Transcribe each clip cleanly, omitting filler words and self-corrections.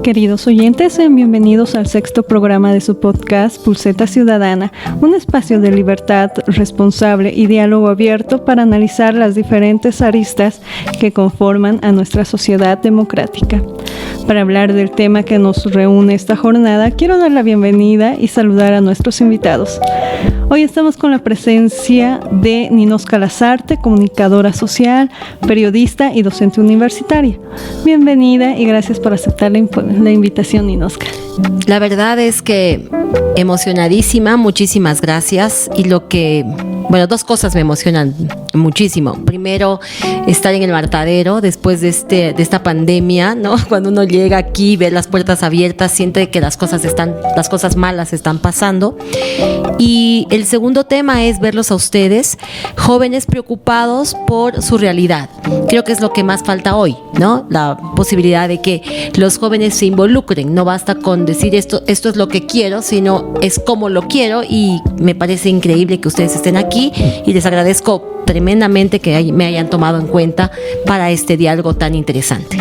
Queridos oyentes, sean bienvenidos al sexto programa de su podcast Pulseta Ciudadana, un espacio de libertad responsable y diálogo abierto para analizar las diferentes aristas que conforman a nuestra sociedad democrática. Para hablar del tema que nos reúne esta jornada, quiero dar la bienvenida y saludar a nuestros invitados. Hoy estamos con la presencia de Ninoska Lazarte, comunicadora social, periodista y docente universitaria. Bienvenida y gracias por aceptar la invitación, Ninoska. La verdad es que emocionadísima, muchísimas gracias. Y dos cosas me emocionan muchísimo. Primero, estar en el Matadero después de esta pandemia, ¿no? Cuando uno llega aquí, ve las puertas abiertas, siente que las cosas malas están pasando. Y el segundo tema es verlos a ustedes, jóvenes preocupados por su realidad. Creo que es lo que más falta hoy, ¿no? La posibilidad de que los jóvenes se involucren. No basta con decir esto es lo que quiero, sino es como lo quiero, y me parece increíble que ustedes estén aquí y les agradezco tremendamente que me hayan tomado en cuenta para este diálogo tan interesante.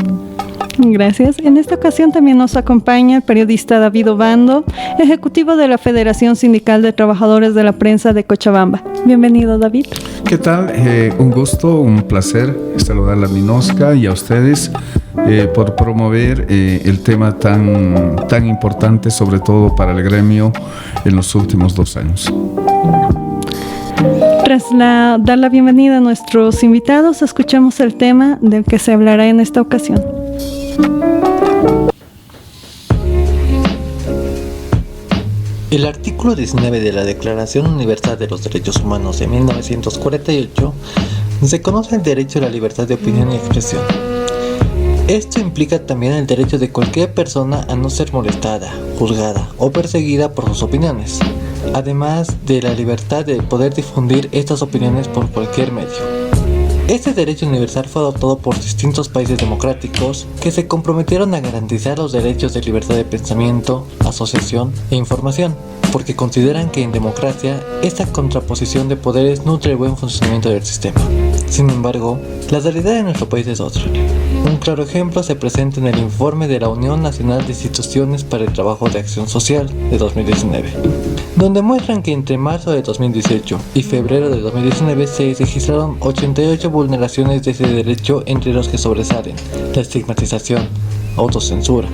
Gracias. En esta ocasión también nos acompaña el periodista David Obando, ejecutivo de la Federación Sindical de Trabajadores de la Prensa de Cochabamba. Bienvenido, David. ¿Qué tal? Un gusto, un placer saludar a Ninoska y a ustedes por promover el tema tan importante, sobre todo para el gremio, en los últimos 2 años. Tras dar la bienvenida a nuestros invitados, escuchamos el tema del que se hablará en esta ocasión. El artículo 19 de la Declaración Universal de los Derechos Humanos de 1948 reconoce el derecho a la libertad de opinión y expresión. Esto implica también el derecho de cualquier persona a no ser molestada, juzgada o perseguida por sus opiniones, además de la libertad de poder difundir estas opiniones por cualquier medio. Este derecho universal fue adoptado por distintos países democráticos que se comprometieron a garantizar los derechos de libertad de pensamiento, asociación e información, porque consideran que en democracia esta contraposición de poderes nutre el buen funcionamiento del sistema. Sin embargo, la realidad de nuestro país es otra. Un claro ejemplo se presenta en el informe de la Unión Nacional de Instituciones para el Trabajo de Acción Social de 2019, donde muestran que entre marzo de 2018 y febrero de 2019 se registraron 88 vulneraciones de ese derecho, entre los que sobresalen la estigmatización, autocensura,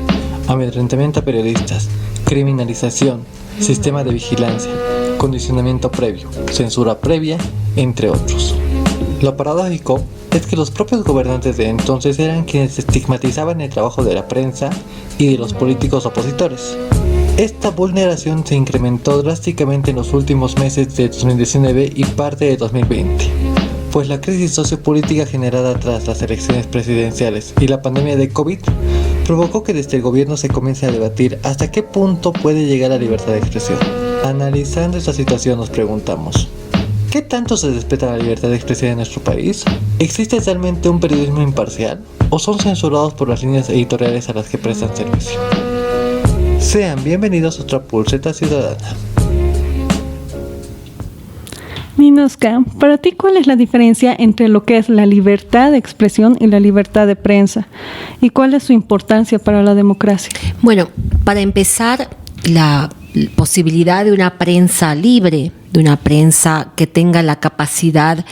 amedrentamiento a periodistas, criminalización, sistema de vigilancia, condicionamiento previo, censura previa, entre otros. Lo paradójico es que los propios gobernantes de entonces eran quienes estigmatizaban el trabajo de la prensa y de los políticos opositores. Esta vulneración se incrementó drásticamente en los últimos meses de 2019 y parte de 2020, pues la crisis sociopolítica generada tras las elecciones presidenciales y la pandemia de COVID provocó que desde el gobierno se comience a debatir hasta qué punto puede llegar la libertad de expresión. Analizando esta situación nos preguntamos, ¿qué tanto se respeta la libertad de expresión en nuestro país? ¿Existe realmente un periodismo imparcial? ¿O son censurados por las líneas editoriales a las que prestan servicio? Sean bienvenidos a otra Pulseta Ciudadana. Ninoska, para ti, ¿cuál es la diferencia entre lo que es la libertad de expresión y la libertad de prensa? ¿Y cuál es su importancia para la democracia? Bueno, para empezar, la posibilidad de una prensa libre, de una prensa que tenga la capacidad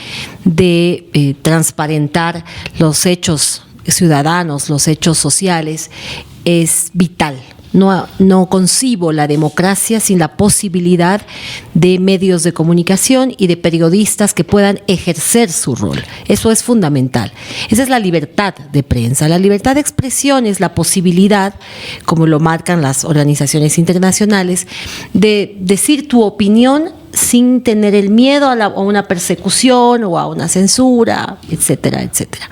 de transparentar los hechos ciudadanos, los hechos sociales, es vital. No concibo la democracia sin la posibilidad de medios de comunicación y de periodistas que puedan ejercer su rol. Eso es fundamental. Esa es la libertad de prensa. La libertad de expresión es la posibilidad, como lo marcan las organizaciones internacionales, de decir tu opinión sin tener el miedo a una persecución o a una censura, etcétera, etcétera.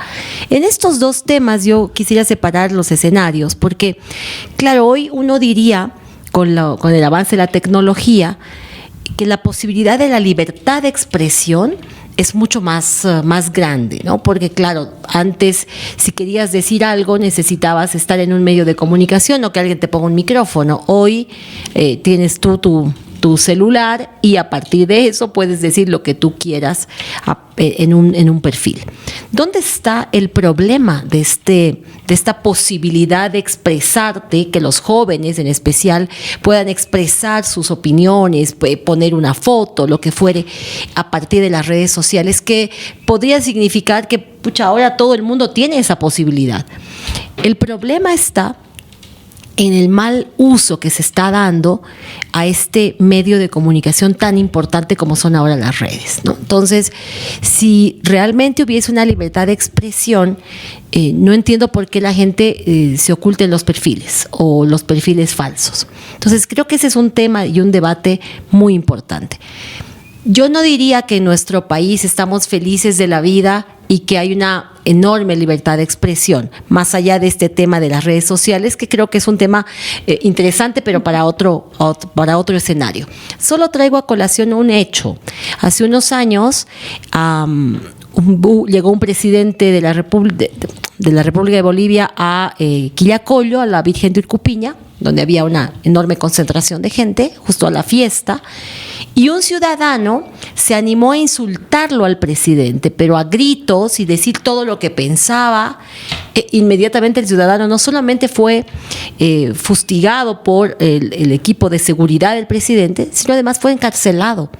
En estos dos temas yo quisiera separar los escenarios, porque, claro, hoy uno diría, con el avance de la tecnología, que la posibilidad de la libertad de expresión es mucho más grande, ¿no? Porque, claro, antes, si querías decir algo, necesitabas estar en un medio de comunicación o que alguien te ponga un micrófono. Hoy tienes tú tu celular y a partir de eso puedes decir lo que tú quieras en un perfil. ¿Dónde está el problema de esta posibilidad de expresarte, que los jóvenes en especial puedan expresar sus opiniones, poner una foto, lo que fuere, a partir de las redes sociales, que podría significar que ahora todo el mundo tiene esa posibilidad? El problema está en el mal uso que se está dando a este medio de comunicación tan importante como son ahora las redes, ¿no? Entonces, si realmente hubiese una libertad de expresión, no entiendo por qué la gente se oculta en los perfiles o los perfiles falsos. Entonces, creo que ese es un tema y un debate muy importante. Yo no diría que en nuestro país estamos felices de la vida y que hay una enorme libertad de expresión, más allá de este tema de las redes sociales, que creo que es un tema interesante, pero para otro escenario. Solo traigo a colación un hecho. Hace unos años llegó un presidente de la República de Bolivia a Quillacollo, a la Virgen de Urcupiña, donde había una enorme concentración de gente, justo a la fiesta, y un ciudadano se animó a insultarlo al presidente, pero a gritos y decir todo lo que pensaba. Inmediatamente el ciudadano no solamente fue fustigado por el equipo de seguridad del presidente, sino además fue encarcelado.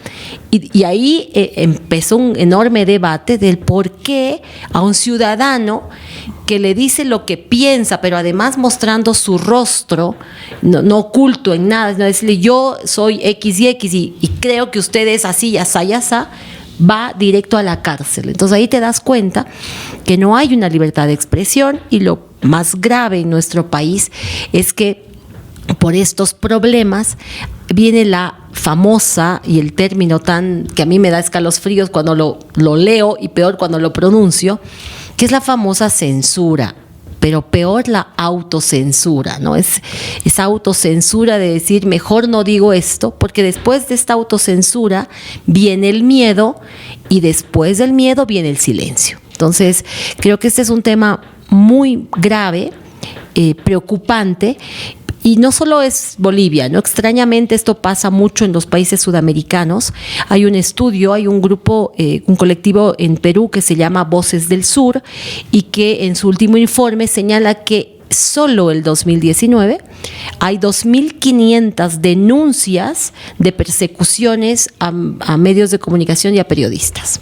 Y ahí empezó un enorme debate del por qué a un ciudadano que le dice lo que piensa, pero además mostrando su rostro, no oculto en nada, sino decirle yo soy X y X y creo que usted es así, asá y asá, va directo a la cárcel. Entonces ahí te das cuenta que no hay una libertad de expresión, y lo más grave en nuestro país es que por estos problemas viene la famosa, y el término tan que a mí me da escalofríos cuando lo leo y peor cuando lo pronuncio, que es la famosa censura, pero peor la autocensura, ¿no? Es esa autocensura de decir, mejor no digo esto, porque después de esta autocensura viene el miedo, y después del miedo viene el silencio. Entonces, creo que este es un tema muy grave, preocupante. Y no solo es Bolivia, ¿no? Extrañamente esto pasa mucho en los países sudamericanos. Hay un estudio, hay un grupo, un colectivo en Perú que se llama Voces del Sur, y que en su último informe señala que solo el 2019 hay 2.500 denuncias de persecuciones a medios de comunicación y a periodistas.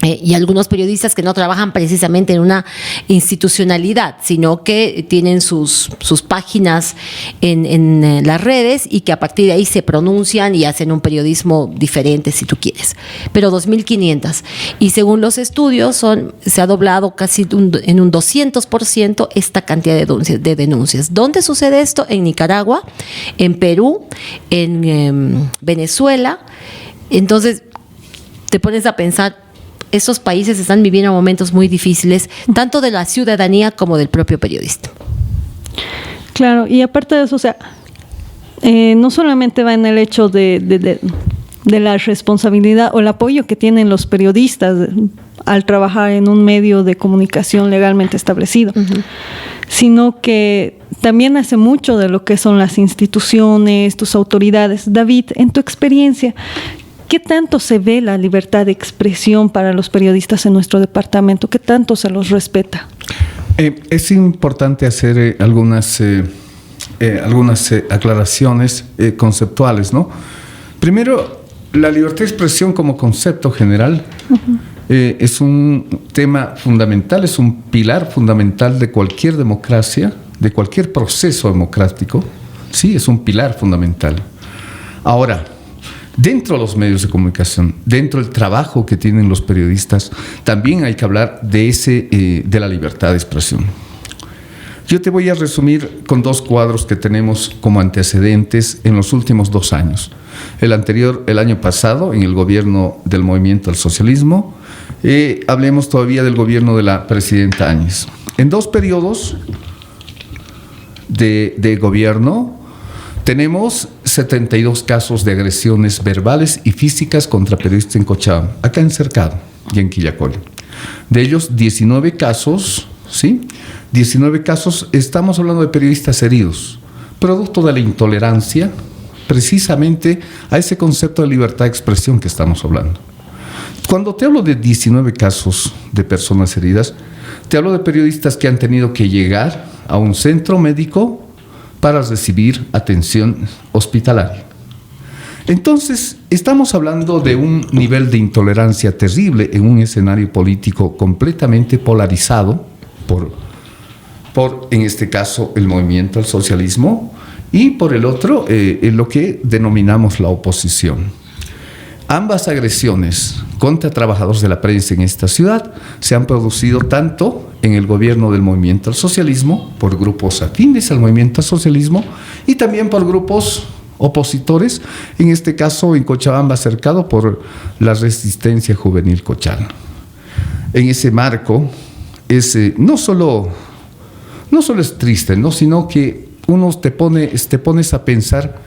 Y algunos periodistas que no trabajan precisamente en una institucionalidad, sino que tienen sus páginas en las redes, y que a partir de ahí se pronuncian y hacen un periodismo diferente, si tú quieres. Pero 2.500. Y según los estudios, se ha doblado casi en un 200% esta cantidad de denuncias. ¿Dónde sucede esto? En Nicaragua, en Perú, en Venezuela. Entonces, te pones a pensar, estos países están viviendo momentos muy difíciles, tanto de la ciudadanía como del propio periodista. Claro, y aparte de eso, o sea, no solamente va en el hecho de la responsabilidad o el apoyo que tienen los periodistas al trabajar en un medio de comunicación legalmente establecido, sino que también hace mucho de lo que son las instituciones, tus autoridades. David, en tu experiencia, ¿qué tanto se ve la libertad de expresión para los periodistas en nuestro departamento? ¿Qué tanto se los respeta? Es importante hacer algunas aclaraciones conceptuales, ¿no? Primero, la libertad de expresión como concepto general es un tema fundamental, es un pilar fundamental de cualquier democracia, de cualquier proceso democrático. Sí, es un pilar fundamental. Ahora, dentro de los medios de comunicación, dentro del trabajo que tienen los periodistas, también hay que hablar de la libertad de expresión. Yo te voy a resumir con 2 cuadros que tenemos como antecedentes en los últimos 2 años. El año pasado, en el gobierno del Movimiento al Socialismo, hablemos todavía del gobierno de la presidenta Áñez. En 2 periodos de gobierno, tenemos 72 casos de agresiones verbales y físicas contra periodistas en Cochabamba, acá en Cercado y en Quillacollo. De ellos, 19 casos, ¿sí? 19 casos, estamos hablando de periodistas heridos, producto de la intolerancia, precisamente a ese concepto de libertad de expresión que estamos hablando. Cuando te hablo de 19 casos de personas heridas, te hablo de periodistas que han tenido que llegar a un centro médico para recibir atención hospitalaria. Entonces, estamos hablando de un nivel de intolerancia terrible en un escenario político completamente polarizado por en este caso, el movimiento al socialismo y por el otro, lo que denominamos la oposición. Ambas agresiones contra trabajadores de la prensa en esta ciudad se han producido tanto en el gobierno del movimiento al socialismo, por grupos afines al movimiento al socialismo, y también por grupos opositores, en este caso en Cochabamba, cercado por la Resistencia Juvenil Cochala. En ese marco, no solo es triste, ¿no?, sino que te pones a pensar,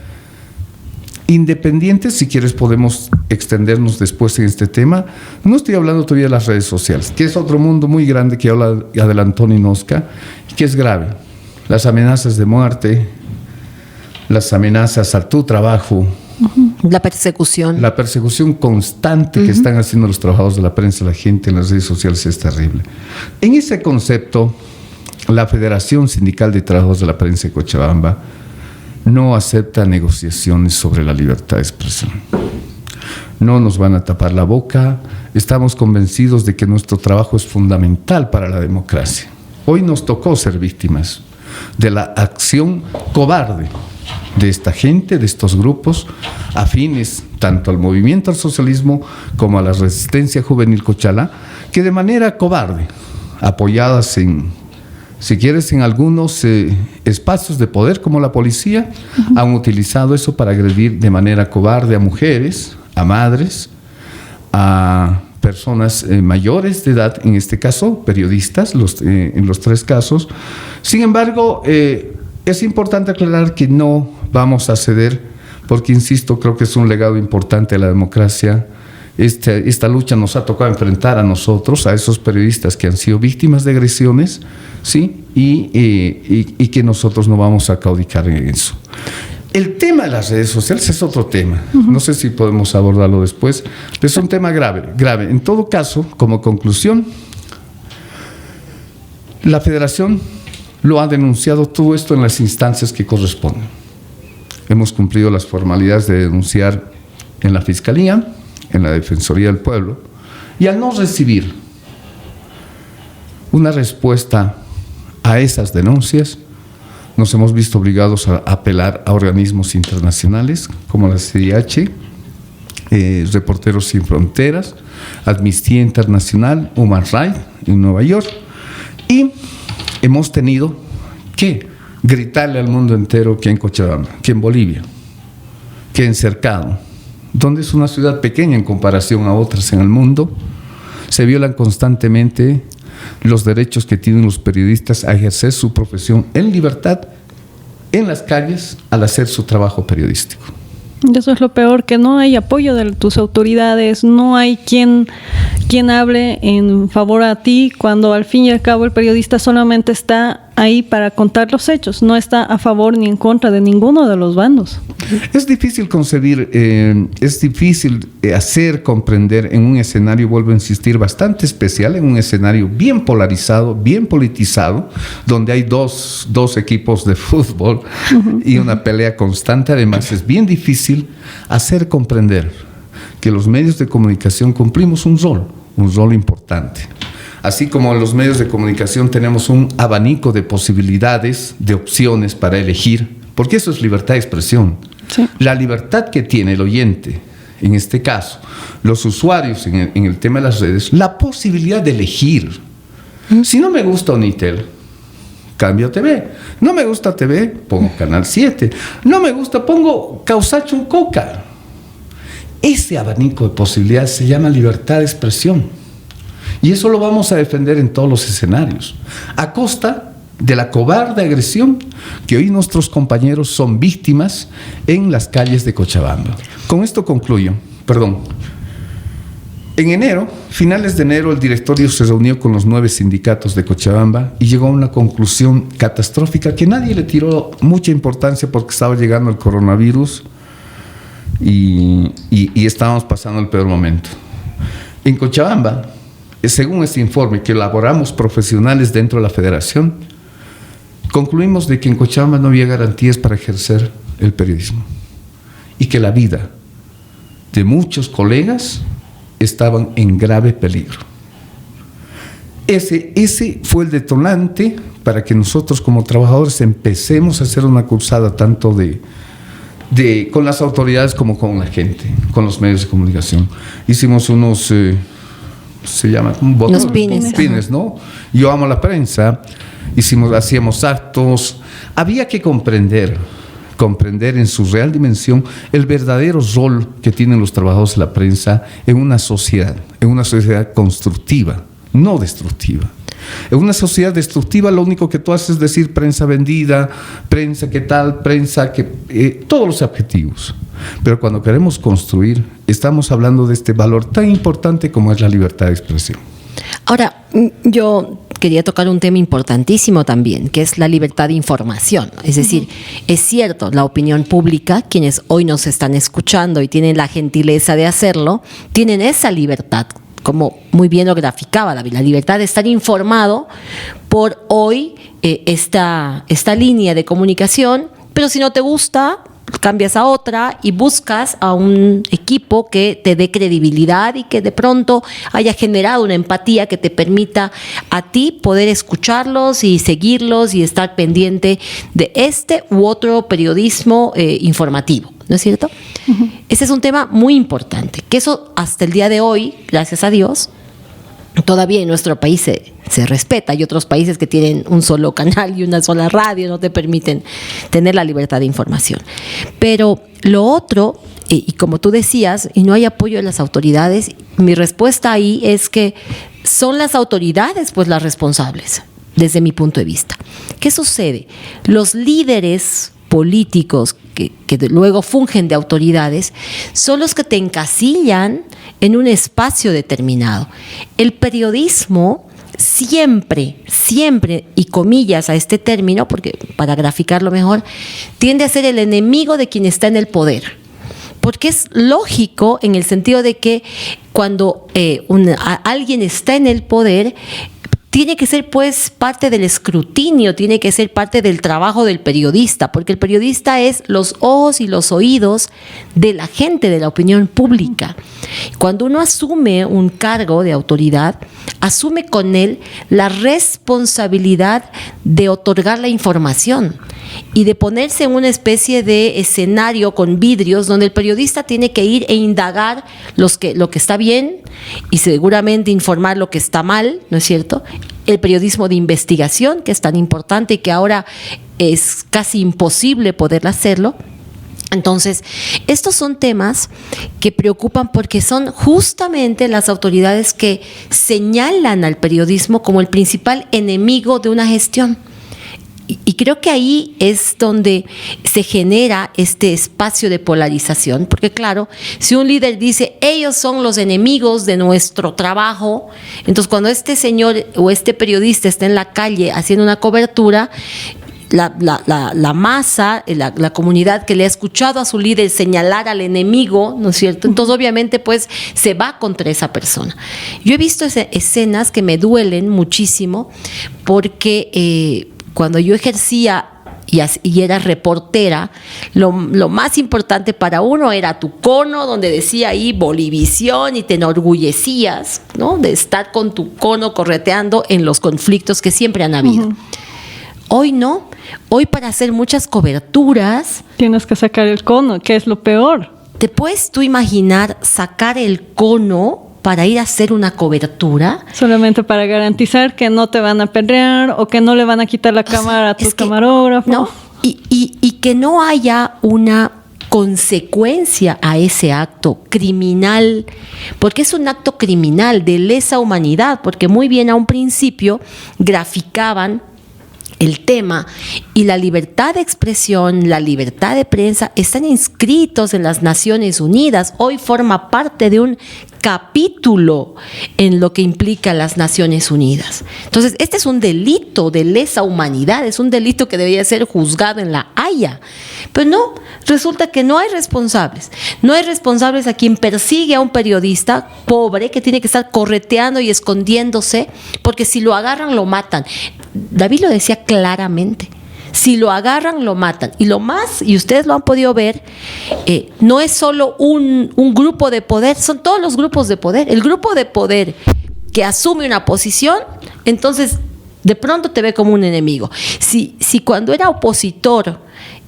independientes, si quieres podemos extendernos después en este tema. No estoy hablando todavía de las redes sociales, que es otro mundo muy grande que adelantó Ninosca, que es grave. Las amenazas de muerte, las amenazas a tu trabajo, la persecución. La persecución constante que están haciendo los trabajadores de la prensa, la gente en las redes sociales, es terrible. En ese concepto, la Federación Sindical de Trabajadores de la Prensa de Cochabamba no acepta negociaciones sobre la libertad de expresión. No nos van a tapar la boca. Estamos convencidos de que nuestro trabajo es fundamental para la democracia. Hoy nos tocó ser víctimas de la acción cobarde de esta gente, de estos grupos afines tanto al movimiento al socialismo como a la Resistencia Juvenil Cochala, que de manera cobarde, apoyadas si quieres, en algunos espacios de poder como la policía, han utilizado eso para agredir de manera cobarde a mujeres, a madres, a personas mayores de edad, en este caso, periodistas, en los tres casos. Sin embargo, es importante aclarar que no vamos a ceder, porque, insisto, creo que es un legado importante de la democracia. Esta lucha nos ha tocado enfrentar a nosotros, a esos periodistas que han sido víctimas de agresiones, ¿sí? Y que nosotros no vamos a claudicar en eso. El tema de las redes sociales es otro tema. No sé si podemos abordarlo después, pero es un tema grave. En todo caso, como conclusión, la Federación lo ha denunciado todo esto en las instancias que corresponden. Hemos cumplido las formalidades de denunciar en la Fiscalía, en la Defensoría del Pueblo, y al no recibir una respuesta a esas denuncias, nos hemos visto obligados a apelar a organismos internacionales como la CIDH, Reporteros Sin Fronteras, Amnistía Internacional, Human Rights en Nueva York, y hemos tenido que gritarle al mundo entero que en Cochabamba, que en Bolivia, que en Cercado, donde es una ciudad pequeña en comparación a otras en el mundo, se violan constantemente los derechos que tienen los periodistas a ejercer su profesión en libertad en las calles al hacer su trabajo periodístico. Eso es lo peor, que no hay apoyo de tus autoridades, no hay quien hable en favor a ti, cuando al fin y al cabo el periodista solamente está ahí para contar los hechos, no está a favor ni en contra de ninguno de los bandos. Es difícil concebir, es difícil hacer comprender en un escenario, vuelvo a insistir, bastante especial, en un escenario bien polarizado, bien politizado, donde hay dos equipos de fútbol y una pelea constante. Además, es bien difícil hacer comprender que los medios de comunicación cumplimos un rol importante. Así como en los medios de comunicación tenemos un abanico de posibilidades, de opciones para elegir, porque eso es libertad de expresión. Sí. La libertad que tiene el oyente, en este caso, los usuarios en el tema de las redes, la posibilidad de elegir. Si no me gusta Unitel, cambio TV. No me gusta TV, pongo Canal 7. No me gusta, pongo Causachun Coca. Ese abanico de posibilidades se llama libertad de expresión. Y eso lo vamos a defender en todos los escenarios, a costa de la cobarde agresión que hoy nuestros compañeros son víctimas en las calles de Cochabamba. Con esto concluyo. En enero, finales de enero, el directorio se reunió con los 9 sindicatos de Cochabamba y llegó a una conclusión catastrófica que nadie le tiró mucha importancia porque estaba llegando el coronavirus. y estábamos pasando el peor momento. En Cochabamba, según este informe que elaboramos profesionales dentro de la federación, concluimos de que en Cochabamba no había garantías para ejercer el periodismo y que la vida de muchos colegas estaban en grave peligro. Ese fue el detonante para que nosotros como trabajadores empecemos a hacer una cruzada tanto con las autoridades como con la gente, con los medios de comunicación. Hicimos unos, se llama unos pines, ¿no? Yo amo la prensa, hacíamos actos. Había que comprender en su real dimensión el verdadero rol que tienen los trabajadores de la prensa en una sociedad constructiva, no destructiva. En una sociedad destructiva lo único que tú haces es decir prensa vendida, prensa que tal, prensa que... todos los adjetivos. Pero cuando queremos construir, estamos hablando de este valor tan importante como es la libertad de expresión. Ahora, yo quería tocar un tema importantísimo también, que es la libertad de información. Es decir, es cierto, la opinión pública, quienes hoy nos están escuchando y tienen la gentileza de hacerlo, tienen esa libertad, como muy bien lo graficaba David, la libertad de estar informado por hoy esta línea de comunicación, pero si no te gusta, cambias a otra y buscas a un equipo que te dé credibilidad y que de pronto haya generado una empatía que te permita a ti poder escucharlos y seguirlos y estar pendiente de este u otro periodismo informativo, ¿no es cierto? Uh-huh. Ese es un tema muy importante, que eso hasta el día de hoy, gracias a Dios, todavía en nuestro país se respeta. Hay otros países que tienen un solo canal y una sola radio, no te permiten tener la libertad de información. Pero lo otro, y como tú decías, y no hay apoyo de las autoridades, mi respuesta ahí es que son las autoridades pues las responsables, desde mi punto de vista. ¿Qué sucede? Los líderes políticos que luego fungen de autoridades son los que te encasillan en un espacio determinado. El periodismo siempre, y comillas a este término, porque para graficarlo mejor, tiende a ser el enemigo de quien está en el poder. Porque es lógico en el sentido de que cuando alguien está en el poder, tiene que ser pues parte del escrutinio, tiene que ser parte del trabajo del periodista, porque el periodista es los ojos y los oídos de la gente, de la opinión pública. Cuando uno asume un cargo de autoridad, asume con él la responsabilidad de otorgar la información y de ponerse en una especie de escenario con vidrios donde el periodista tiene que ir e indagar lo que está bien y seguramente informar lo que está mal, ¿no es cierto? El periodismo de investigación, que es tan importante y que ahora es casi imposible poder hacerlo. Entonces, estos son temas que preocupan porque son justamente las autoridades que señalan al periodismo como el principal enemigo de una gestión. Y creo que ahí es donde se genera este espacio de polarización, porque claro, si un líder dice, ellos son los enemigos de nuestro trabajo, entonces cuando este señor o este periodista está en la calle haciendo una cobertura, la masa, la comunidad que le ha escuchado a su líder señalar al enemigo, ¿no es cierto? Entonces obviamente pues se va contra esa persona. Yo he visto escenas que me duelen muchísimo porque cuando yo ejercía y era reportera, lo más importante para uno era tu cono donde decía ahí Bolivisión y te enorgullecías, ¿no? De estar con tu cono correteando en los conflictos que siempre han habido. Uh-huh. Hoy no, hoy para hacer muchas coberturas tienes que sacar el cono, que es lo peor. ¿Te puedes tú imaginar sacar el cono para ir a hacer una cobertura? Solamente para garantizar que no te van a pelear o que no le van a quitar la cámara a tu camarógrafo. No, y que no haya una consecuencia a ese acto criminal, porque es un acto criminal de lesa humanidad, porque muy bien a un principio graficaban el tema y la libertad de expresión, la libertad de prensa están inscritos en las Naciones Unidas. Hoy forma parte de un capítulo en lo que implica las Naciones Unidas. Entonces, este es un delito de lesa humanidad, es un delito que debería ser juzgado en la Haya. Pero no, resulta que no hay responsables. No hay responsables a quien persigue a un periodista pobre que tiene que estar correteando y escondiéndose, porque si lo agarran, lo matan. David lo decía claramente. Si lo agarran, lo matan. Y lo más, y ustedes lo han podido ver, no es solo un grupo de poder, son todos los grupos de poder. El grupo de poder que asume una posición, entonces de pronto te ve como un enemigo. Si cuando era opositor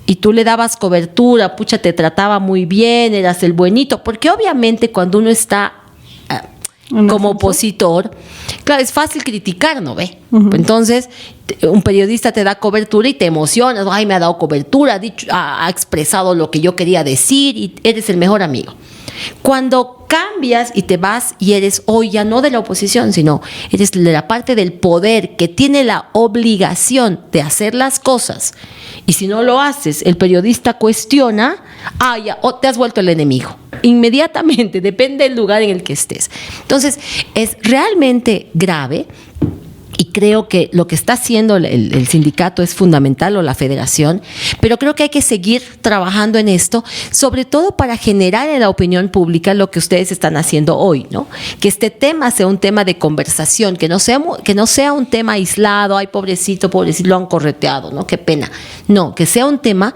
y tú le dabas cobertura, pucha, te trataba muy bien, eras el buenito, porque obviamente cuando uno está como opositor, claro, es fácil criticar, ¿no ve? Uh-huh. Entonces, un periodista te da cobertura y te emocionas, ay, me ha dado cobertura, ha expresado lo que yo quería decir y eres el mejor amigo. Cuando cambias y te vas y eres hoy ya no de la oposición, sino eres de la parte del poder que tiene la obligación de hacer las cosas, y si no lo haces, el periodista cuestiona, ya, te has vuelto el enemigo. Inmediatamente, depende del lugar en el que estés. Entonces, es realmente grave. Y creo que lo que está haciendo el sindicato es fundamental, o la federación, pero creo que hay que seguir trabajando en esto, sobre todo para generar en la opinión pública lo que ustedes están haciendo hoy, ¿no? Que este tema sea un tema de conversación, que no sea un tema aislado, ay, pobrecito, lo han correteado, ¿no? Qué pena. No, que sea un tema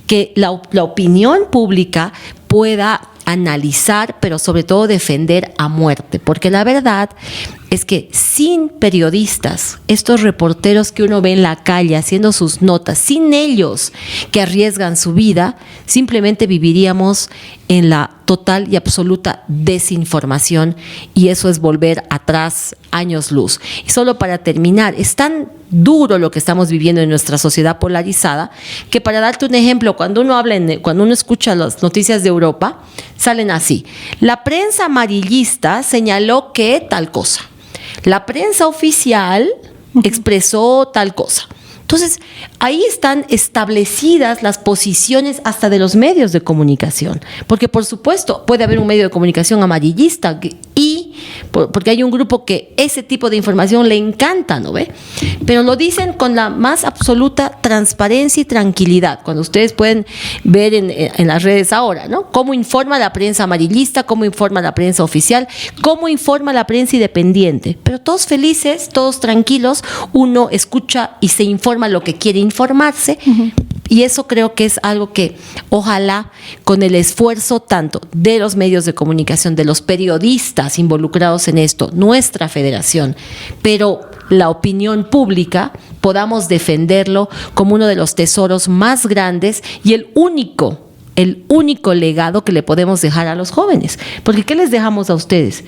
que la opinión pública pueda analizar, pero sobre todo defender a muerte, porque la verdad es que sin periodistas, estos reporteros que uno ve en la calle haciendo sus notas, sin ellos que arriesgan su vida, simplemente viviríamos en la total y absoluta desinformación, y eso es volver atrás años luz. Y solo para terminar, es tan duro lo que estamos viviendo en nuestra sociedad polarizada, que para darte un ejemplo, cuando uno escucha las noticias de Europa, salen así: la prensa amarillista señaló que tal cosa, la prensa oficial expresó tal cosa. Entonces, ahí están establecidas las posiciones hasta de los medios de comunicación, porque por supuesto puede haber un medio de comunicación amarillista porque hay un grupo que ese tipo de información le encanta, ¿no ve? Pero lo dicen con la más absoluta transparencia y tranquilidad, cuando ustedes pueden ver en las redes ahora, ¿no? Cómo informa la prensa amarillista, cómo informa la prensa oficial, cómo informa la prensa independiente, pero todos felices, todos tranquilos, uno escucha y se informa lo que quiere informarse. Uh-huh. Y eso creo que es algo que ojalá, con el esfuerzo tanto de los medios de comunicación, de los periodistas involucrados en esto, nuestra federación, pero la opinión pública, podamos defenderlo como uno de los tesoros más grandes y el único legado que le podemos dejar a los jóvenes. Porque ¿qué les dejamos a ustedes?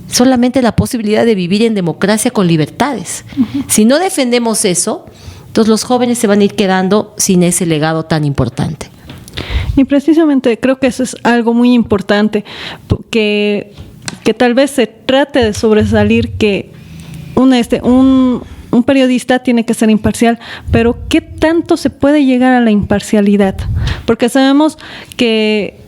Solamente la posibilidad de vivir en democracia con libertades. Uh-huh. Si no defendemos eso, entonces los jóvenes se van a ir quedando sin ese legado tan importante. Y precisamente creo que eso es algo muy importante, que tal vez se trate de sobresalir, que un periodista tiene que ser imparcial, pero ¿qué tanto se puede llegar a la imparcialidad? Porque sabemos que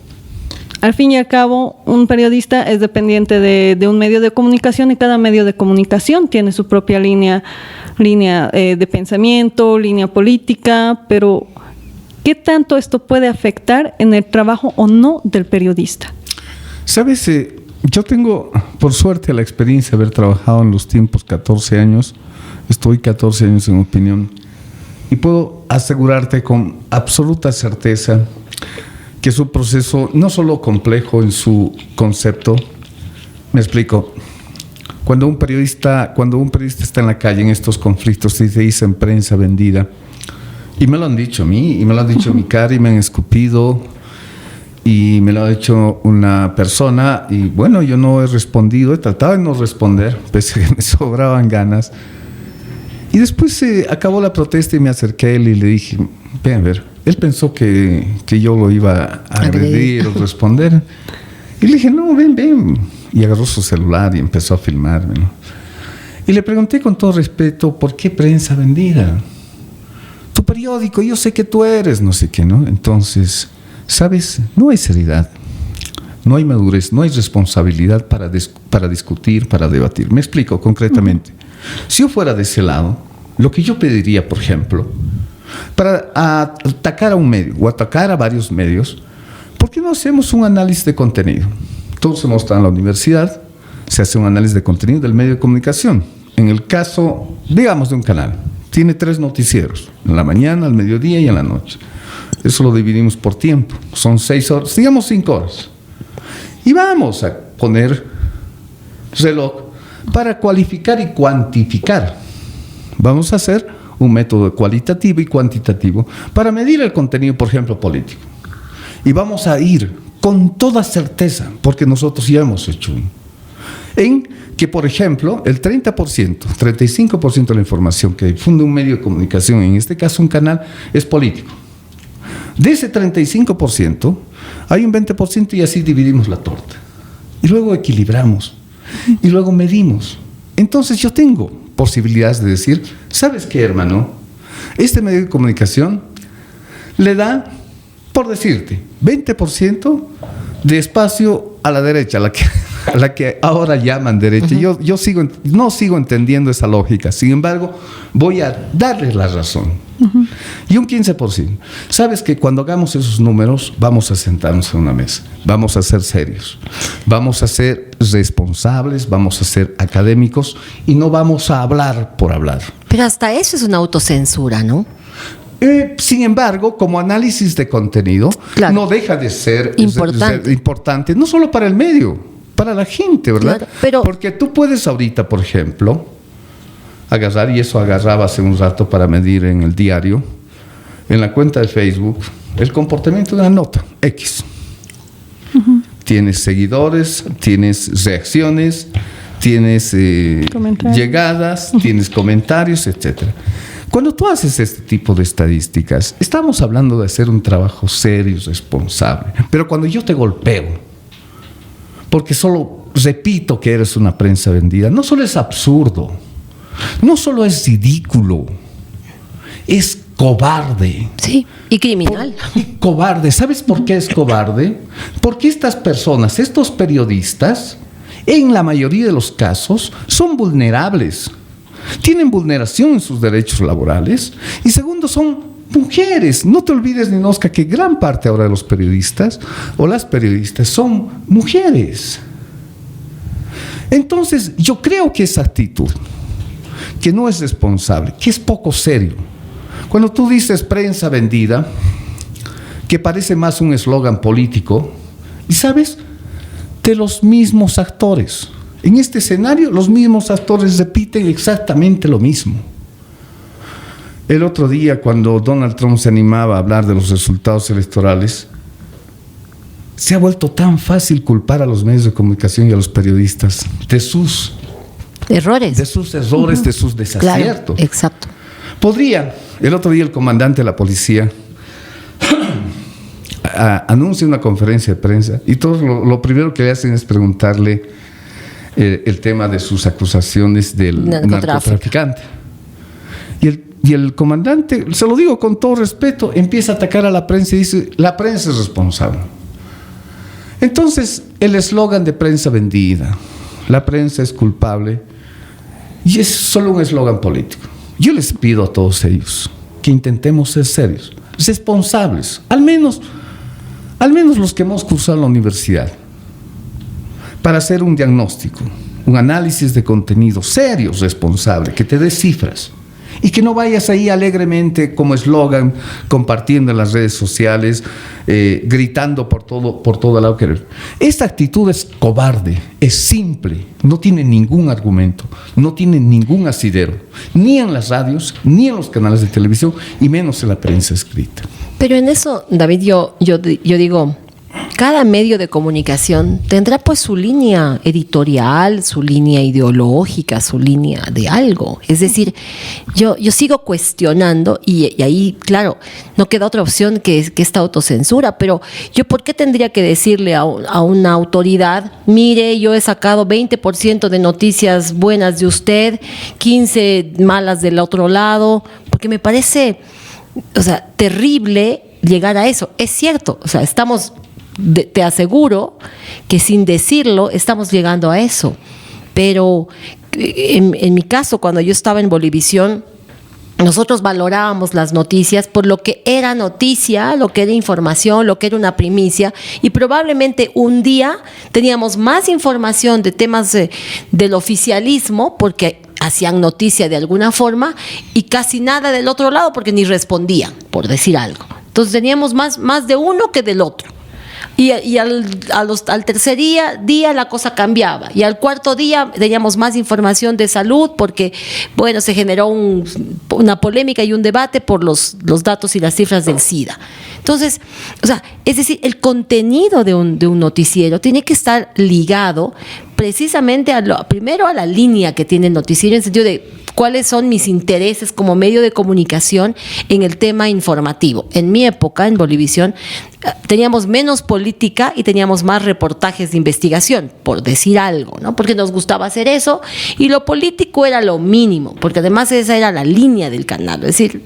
al fin y al cabo, un periodista es dependiente de un medio de comunicación, y cada medio de comunicación tiene su propia línea de pensamiento, línea política, pero ¿qué tanto esto puede afectar en el trabajo o no del periodista? Sabes, yo tengo, por suerte, la experiencia de haber trabajado en los tiempos 14 años, estoy 14 años en opinión, y puedo asegurarte con absoluta certeza que es un proceso no solo complejo en su concepto. Me explico. Cuando un periodista está en la calle en estos conflictos y se dicen prensa vendida, y me lo han dicho a mí, y me lo han dicho a mi cara, y me han escupido, y me lo ha dicho una persona, y bueno, yo no he respondido, he tratado de no responder, pese a que me sobraban ganas. Y después acabó la protesta y me acerqué a él y le dije, ven a ver. Él pensó que yo lo iba a agredir o responder. Y le dije, no, ven. Y agarró su celular y empezó a filmarme, ¿no? Y le pregunté con todo respeto, ¿por qué prensa vendida? tu periódico, yo sé que tú eres, no sé qué, ¿no? Entonces, ¿sabes? No hay seriedad, no hay madurez, no hay responsabilidad para discutir, para debatir. Me explico concretamente. Si yo fuera de ese lado, lo que yo pediría, por ejemplo, para atacar a un medio o atacar a varios medios, ¿por qué no hacemos un análisis de contenido? Todos hemos estado en la universidad, se hace un análisis de contenido del medio de comunicación. En el caso, digamos, de un canal, tiene 3 noticieros, en la mañana, al mediodía y en la noche. Eso lo dividimos por tiempo, son 6 horas, digamos 5 horas. Y vamos a poner reloj para cualificar y cuantificar. Vamos a hacer un método cualitativo y cuantitativo para medir el contenido, por ejemplo, político. Y vamos a ir con toda certeza, porque nosotros ya hemos hecho en que, por ejemplo, el 30%, 35% de la información que difunde un medio de comunicación, en este caso un canal, es político. De ese 35%, hay un 20% y así dividimos la torta. Y luego equilibramos. Y luego medimos. Entonces yo tengo posibilidades de decir, ¿sabes qué, hermano? Este medio de comunicación le da, por decirte, 20% de espacio a la derecha, a la que ahora llaman derecha. Yo no sigo entendiendo esa lógica. Sin embargo, voy a darles la razón. Y un 15%. Sabes que cuando hagamos esos números, vamos a sentarnos en una mesa. Vamos a ser serios. Vamos a ser responsables, vamos a ser académicos y no vamos a hablar por hablar. Pero hasta eso es una autocensura, ¿no? Sin embargo, como análisis de contenido, claro, no deja de ser importante, no solo para el medio, para la gente, ¿verdad? Claro, pero porque tú puedes ahorita, por ejemplo, agarrar, y eso agarraba hace un rato para medir en el diario, en la cuenta de Facebook, el comportamiento de una nota, X. Tienes seguidores, tienes reacciones, tienes llegadas, tienes comentarios, etcétera. Cuando tú haces este tipo de estadísticas, estamos hablando de hacer un trabajo serio y responsable. Pero cuando yo te golpeo, porque solo repito que eres una prensa vendida, no solo es absurdo, no solo es ridículo, es cobarde. Sí, y criminal. Cobarde. ¿Sabes por qué es cobarde? Porque estas personas, estos periodistas, en la mayoría de los casos, son vulnerables. Tienen vulneración en sus derechos laborales. Y segundo, son mujeres. No te olvides, Ninoska, que gran parte ahora de los periodistas o las periodistas son mujeres. Entonces, yo creo que esa actitud, que no es responsable, que es poco serio. Cuando tú dices prensa vendida, que parece más un eslogan político, y sabes, de los mismos actores. En este escenario, los mismos actores repiten exactamente lo mismo. El otro día, cuando Donald Trump se animaba a hablar de los resultados electorales, se ha vuelto tan fácil culpar a los medios de comunicación y a los periodistas de sus errores, de sus desaciertos. Claro, exacto. El otro día el comandante de la policía anuncia una conferencia de prensa y todos lo primero que le hacen es preguntarle el tema de sus acusaciones del narcotraficante. Y el comandante, se lo digo con todo respeto, empieza a atacar a la prensa y dice, la prensa es responsable. Entonces, el eslogan de prensa vendida, la prensa es culpable, y es solo un eslogan político. Yo les pido a todos ellos que intentemos ser serios, responsables, al menos los que hemos cursado la universidad, para hacer un diagnóstico, un análisis de contenido serio, responsable, que te dé cifras y que no vayas ahí alegremente como eslogan, compartiendo en las redes sociales, gritando por todo lado. Esta actitud es cobarde, es simple, no tiene ningún argumento, no tiene ningún asidero, ni en las radios, ni en los canales de televisión, y menos en la prensa escrita. Pero en eso, David, yo digo, cada medio de comunicación tendrá pues su línea editorial, su línea ideológica, su línea de algo. Es decir, yo sigo cuestionando y ahí, claro, no queda otra opción que esta autocensura, pero yo ¿por qué tendría que decirle a una autoridad, mire, yo he sacado 20% de noticias buenas de usted, 15 malas del otro lado? Porque me parece o sea, terrible llegar a eso. Es cierto, o sea, te aseguro que sin decirlo estamos llegando a eso. Pero en mi caso, cuando yo estaba en Bolivisión, nosotros valorábamos las noticias por lo que era noticia, lo que era información, lo que era una primicia, y probablemente un día teníamos más información de temas del oficialismo porque hacían noticia de alguna forma, y casi nada del otro lado porque ni respondían, por decir algo. Entonces teníamos más de uno que del otro. Y al tercer día la cosa cambiaba, y al cuarto día teníamos más información de salud porque, bueno, se generó una polémica y un debate por los datos y las cifras del SIDA. Entonces, o sea, es decir, el contenido de un noticiero tiene que estar ligado precisamente primero a la línea que tiene el noticiero, en el sentido de cuáles son mis intereses como medio de comunicación en el tema informativo. En mi época, en Bolivisión, teníamos menos política y teníamos más reportajes de investigación, por decir algo, ¿no? Porque nos gustaba hacer eso, y lo político era lo mínimo, porque además esa era la línea del canal. Es decir,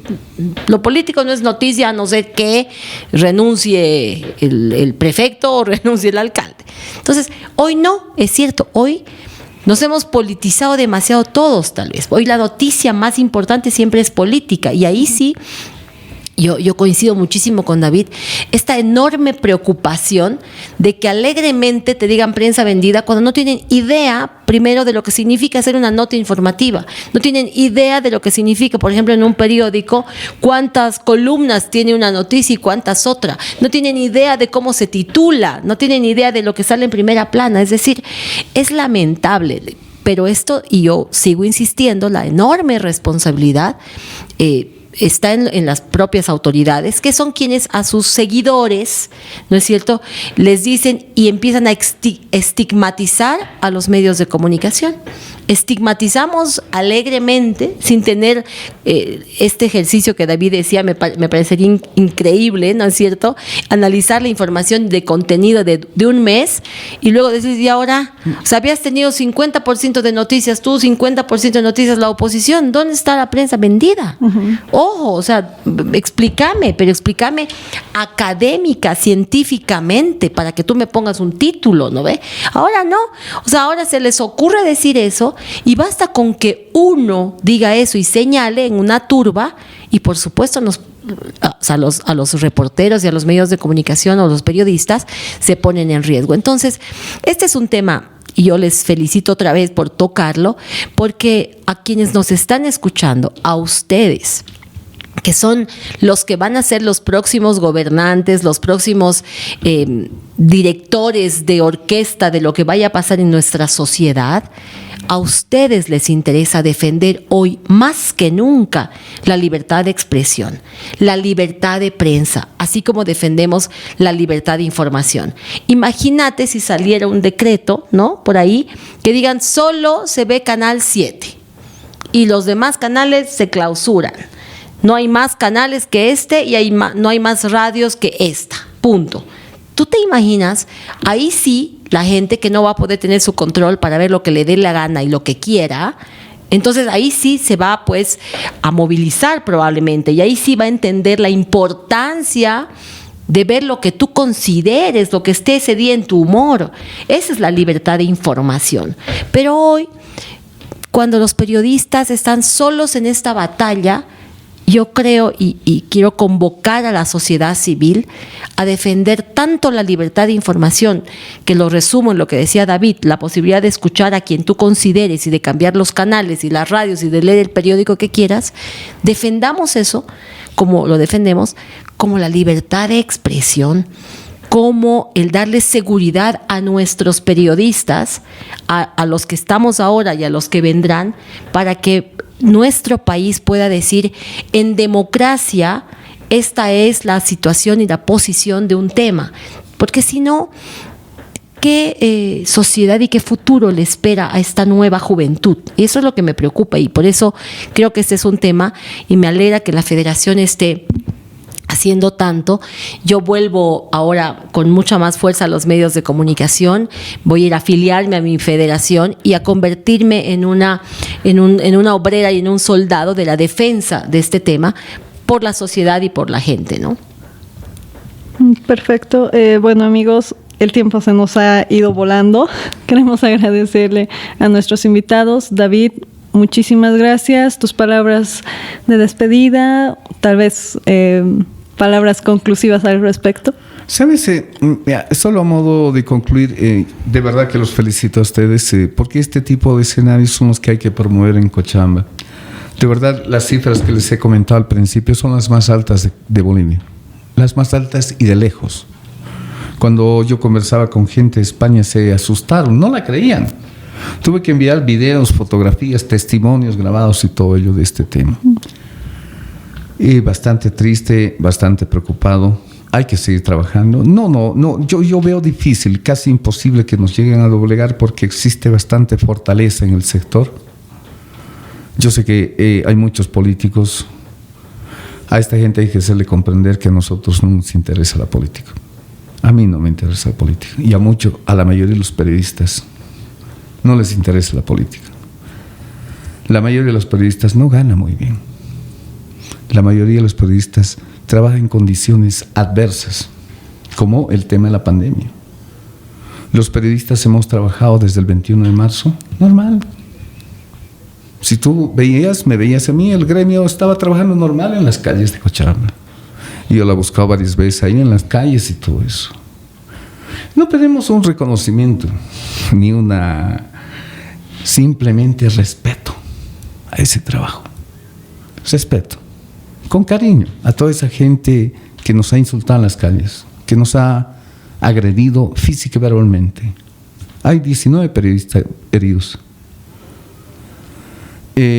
lo político no es noticia, a no ser que renuncie el prefecto o renuncie el alcalde. Entonces, hoy no, es cierto, hoy nos hemos politizado demasiado todos, tal vez. Hoy la noticia más importante siempre es política, y ahí sí, yo coincido muchísimo con David, esta enorme preocupación de que alegremente te digan prensa vendida cuando no tienen idea, primero, de lo que significa hacer una nota informativa. No tienen idea de lo que significa, por ejemplo, en un periódico, cuántas columnas tiene una noticia y cuántas otra. No tienen idea de cómo se titula, no tienen idea de lo que sale en primera plana. Es decir, es lamentable. Pero esto, y yo sigo insistiendo, la enorme responsabilidad está en las propias autoridades, que son quienes a sus seguidores, ¿no es cierto?, les dicen y empiezan a estigmatizar a los medios de comunicación. Estigmatizamos alegremente, sin tener este ejercicio que David decía, me parecería increíble, ¿no es cierto?, analizar la información de contenido de un mes y luego decir, y ahora, o sea, habías tenido 50% de noticias tú, 50% de noticias la oposición, ¿dónde está la prensa vendida? Uh-huh. Ojo, o sea, explícame académica, científicamente, para que tú me pongas un título, ¿no ve? Ahora no, o sea, ahora se les ocurre decir eso, y basta con que uno diga eso y señale en una turba, y por supuesto a los reporteros y a los medios de comunicación o los periodistas se ponen en riesgo. Entonces, este es un tema, y yo les felicito otra vez por tocarlo, porque a quienes nos están escuchando, a ustedes, que son los que van a ser los próximos gobernantes, los próximos directores de orquesta de lo que vaya a pasar en nuestra sociedad, a ustedes les interesa defender hoy más que nunca la libertad de expresión, la libertad de prensa, así como defendemos la libertad de información. Imagínate si saliera un decreto, ¿no?, por ahí, que digan solo se ve Canal 7 y los demás canales se clausuran. No hay más canales que este y no hay más radios que esta. Punto. ¿Tú te imaginas? Ahí sí, la gente que no va a poder tener su control para ver lo que le dé la gana y lo que quiera, entonces ahí sí se va pues a movilizar probablemente, y ahí sí va a entender la importancia de ver lo que tú consideres, lo que esté ese día en tu humor. Esa es la libertad de información. Pero hoy, cuando los periodistas están solos en esta batalla, yo creo y quiero convocar a la sociedad civil a defender tanto la libertad de información, que lo resumo en lo que decía David, la posibilidad de escuchar a quien tú consideres y de cambiar los canales y las radios y de leer el periódico que quieras. Defendamos eso, como lo defendemos, como la libertad de expresión, como el darle seguridad a nuestros periodistas, a los que estamos ahora y a los que vendrán, para que nuestro país pueda decir, en democracia, esta es la situación y la posición de un tema. Porque si no, ¿qué sociedad y qué futuro le espera a esta nueva juventud? Y eso es lo que me preocupa, y por eso creo que este es un tema, y me alegra que la Federación esté haciendo tanto. Yo vuelvo ahora con mucha más fuerza a los medios de comunicación, voy a ir a afiliarme a mi federación y a convertirme en una obrera y en un soldado de la defensa de este tema, por la sociedad y por la gente, ¿no? Perfecto. Bueno, amigos, el tiempo se nos ha ido volando. Queremos agradecerle a nuestros invitados. David, muchísimas gracias. Tus palabras de despedida, tal vez palabras conclusivas al respecto. ¿Sabes? Solo a modo de concluir, de verdad que los felicito a ustedes, porque este tipo de escenarios son los que hay que promover en Cochabamba. De verdad, las cifras que les he comentado al principio son las más altas de Bolivia. Las más altas y de lejos. Cuando yo conversaba con gente de España se asustaron, no la creían. Tuve que enviar videos, fotografías, testimonios grabados y todo ello de este tema. Y bastante triste, bastante preocupado. Hay que seguir trabajando. Yo veo difícil, casi imposible que nos lleguen a doblegar porque existe bastante fortaleza en el sector. Yo sé que hay muchos políticos. A esta gente hay que hacerle comprender que a nosotros no nos interesa la política. A mí no me interesa la política. Y a la mayoría de los periodistas no les interesa la política. La mayoría de los periodistas no gana muy bien. La mayoría de los periodistas trabajan en condiciones adversas, como el tema de la pandemia. Los periodistas hemos trabajado desde el 21 de marzo, normal. Si tú me veías a mí, el gremio estaba trabajando normal en las calles de Cochabamba. Y yo la buscaba varias veces ahí en las calles y todo eso. No pedimos un reconocimiento, ni simplemente respeto a ese trabajo. Respeto, con cariño, a toda esa gente que nos ha insultado en las calles, que nos ha agredido física y verbalmente. Hay 19 periodistas heridos.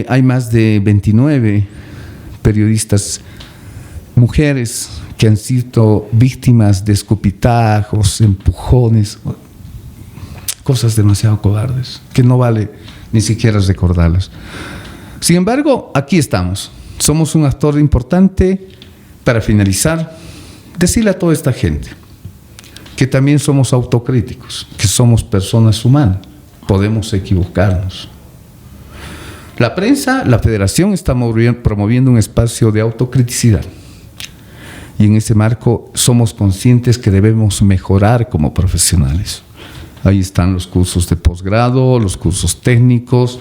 Hay más de 29 periodistas mujeres que han sido víctimas de escupitajos, empujones, cosas demasiado cobardes, que no vale ni siquiera recordarlas. Sin embargo, aquí estamos. Somos un actor importante. Para finalizar, decirle a toda esta gente que también somos autocríticos, que somos personas humanas, podemos equivocarnos. La prensa, la federación está promoviendo un espacio de autocriticidad y en ese marco somos conscientes que debemos mejorar como profesionales. Ahí están los cursos de posgrado, los cursos técnicos,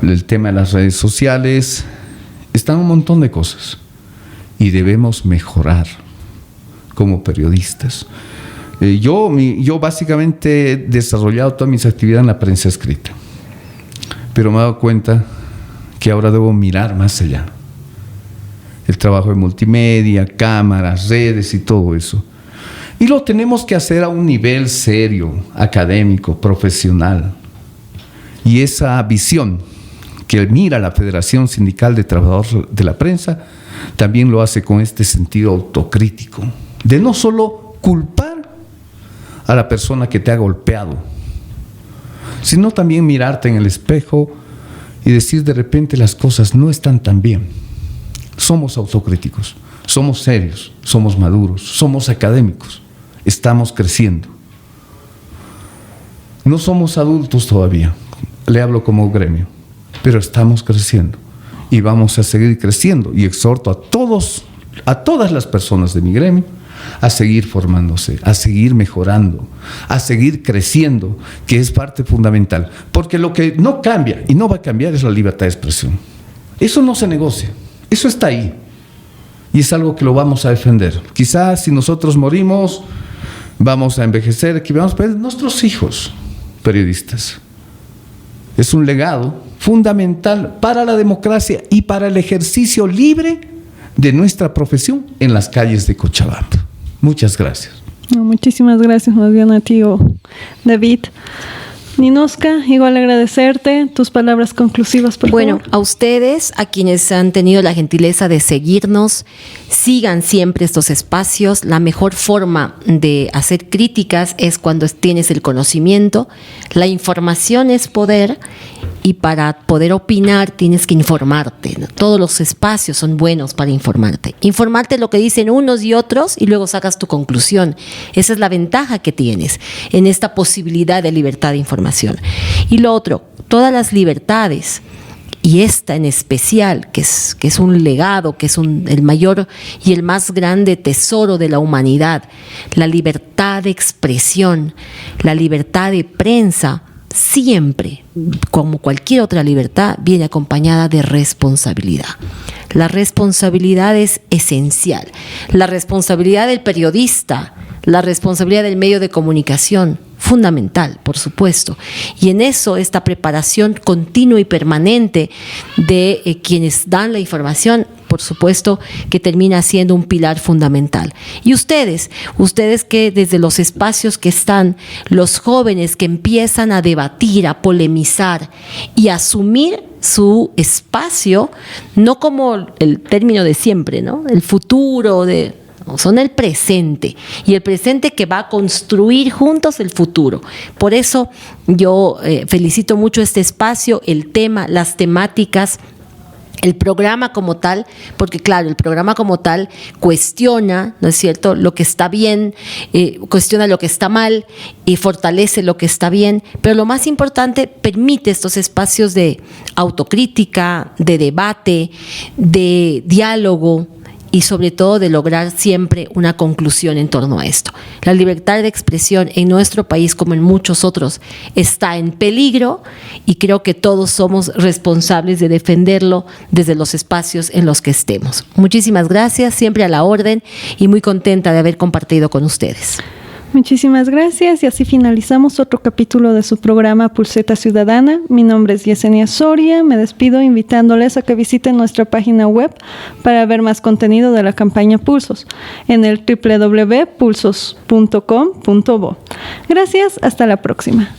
el tema de las redes sociales, están un montón de cosas y debemos mejorar como periodistas. Yo básicamente he desarrollado todas mis actividades en la prensa escrita, pero me he dado cuenta que ahora debo mirar más allá. El trabajo de multimedia, cámaras, redes y todo eso. Y lo tenemos que hacer a un nivel serio, académico, profesional. Y esa visión que mira la Federación Sindical de Trabajadores de la Prensa, también lo hace con este sentido autocrítico, de no solo culpar a la persona que te ha golpeado, sino también mirarte en el espejo y decir de repente las cosas no están tan bien. Somos autocríticos, somos serios, somos maduros, somos académicos, estamos creciendo. No somos adultos todavía, le hablo como gremio, pero estamos creciendo y vamos a seguir creciendo. Y exhorto a todas las personas de mi gremio a seguir formándose, a seguir mejorando, a seguir creciendo, que es parte fundamental. Porque lo que no cambia y no va a cambiar es la libertad de expresión. Eso no se negocia, eso está ahí. Y es algo que lo vamos a defender. Quizás si nosotros morimos, vamos a envejecer, que vamos a perder nuestros hijos periodistas. Es un legado fundamental para la democracia y para el ejercicio libre de nuestra profesión en las calles de Cochabamba. Muchas gracias. Muchísimas gracias más bien a ti, David. Ninoska, igual agradecerte tus palabras conclusivas, por favor. A ustedes, a quienes han tenido la gentileza de seguirnos, sigan siempre estos espacios. La mejor forma de hacer críticas es cuando tienes el conocimiento. La información es poder y para poder opinar tienes que informarte, ¿no? Todos los espacios son buenos para informarte. Informarte lo que dicen unos y otros y luego sacas tu conclusión. Esa es la ventaja que tienes en esta posibilidad de libertad de información. Y lo otro, todas las libertades y esta en especial, que es un legado, que es el mayor y el más grande tesoro de la humanidad, la libertad de expresión, la libertad de prensa, siempre, como cualquier otra libertad, viene acompañada de responsabilidad. La responsabilidad es esencial. La responsabilidad del periodista, la responsabilidad del medio de comunicación, fundamental, por supuesto. Y en eso esta preparación continua y permanente de quienes dan la información, por supuesto, que termina siendo un pilar fundamental. Y ustedes que desde los espacios que están, los jóvenes que empiezan a debatir, a polemizar y a asumir su espacio, no como el término de siempre, ¿no? El futuro son el presente, y el presente que va a construir juntos el futuro. Por eso yo felicito mucho este espacio, el tema, las temáticas, el programa como tal, porque claro, el programa como tal cuestiona, ¿no es cierto?, lo que está bien, cuestiona lo que está mal y fortalece lo que está bien, pero lo más importante, permite estos espacios de autocrítica, de debate, de diálogo, y sobre todo de lograr siempre una conclusión en torno a esto. La libertad de expresión en nuestro país, como en muchos otros, está en peligro, y creo que todos somos responsables de defenderlo desde los espacios en los que estemos. Muchísimas gracias, siempre a la orden, y muy contenta de haber compartido con ustedes. Muchísimas gracias, y así finalizamos otro capítulo de su programa Pulseta Ciudadana. Mi nombre es Yesenia Soria, me despido invitándoles a que visiten nuestra página web para ver más contenido de la campaña Pulsos en el www.pulsos.com.bo. Gracias, hasta la próxima.